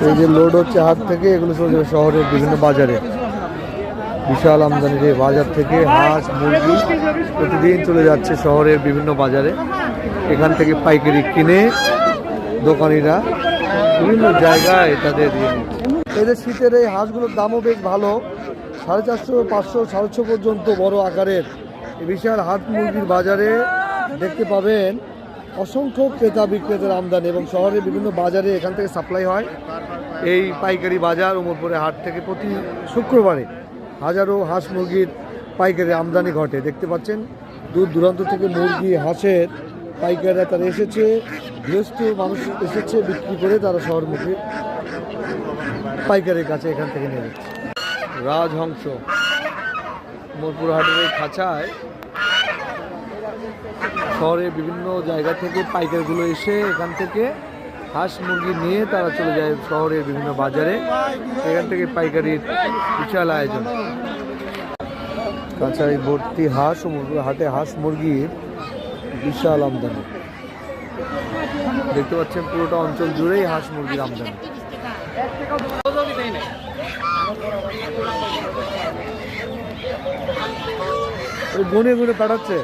এই যে লোড হচ্ছে হাট থেকে, এগুলো চলে যাবে শহরের বিভিন্ন বাজারে। বিশাল আমদানির এই বাজার থেকে হাঁস মুরগি প্রতিদিন চলে যাচ্ছে শহরের বিভিন্ন বাজারে। এখান থেকে পাইকারি কিনে দোকানিরা বিভিন্ন জায়গায় তাদের দিয়ে নিচ্ছে। এদের শীতের এই হাঁসগুলোর দামও বেশ ভালো, 450, 500, 650 পর্যন্ত বড় আকারের এই বিশাল হাট মুরগির বাজারে দেখতে পাবেন অসংখ্য ক্রেতা বিক্রেতার আমদানি। এবং শহরের বিভিন্ন বাজারে এখান থেকে সাপ্লাই হয়। এই পাইকারি বাজার উমরপুরে হাট থেকে প্রতি শুক্রবারে হাজারো হাঁস মুরগির পাইকারি আমদানি ঘটে। দেখতে পাচ্ছেন দূর দূরান্ত থেকে মুরগি হাঁসের পাইকাররা তারা এসেছে, গৃহস্থ মানুষ এসেছে বিক্রি করে, তারা শহরমুখী পাইকারের কাছে এখান থেকে নিয়ে যাচ্ছে। রাজহংস উমরপুর হাটের এই খাঁচায় শহরের বিভিন্ন জায়গা থেকে পাইকারগুলো এসে এখান থেকে হাঁস মুরগি নিয়ে তারা চলে যায় শহরের বিভিন্ন বাজারে। এখান থেকে পাইকারির বিশাল আয়োজন। খাঁচায় ভর্তি হাঁস, উমরপুর হাটে হাঁস মুরগির বিশাল আমদানি দেখতে পাচ্ছেন। পুরোটা অঞ্চল জুড়েই হাঁস মুরগির আমদানি। গুনে গুনে পাঠাচ্ছে।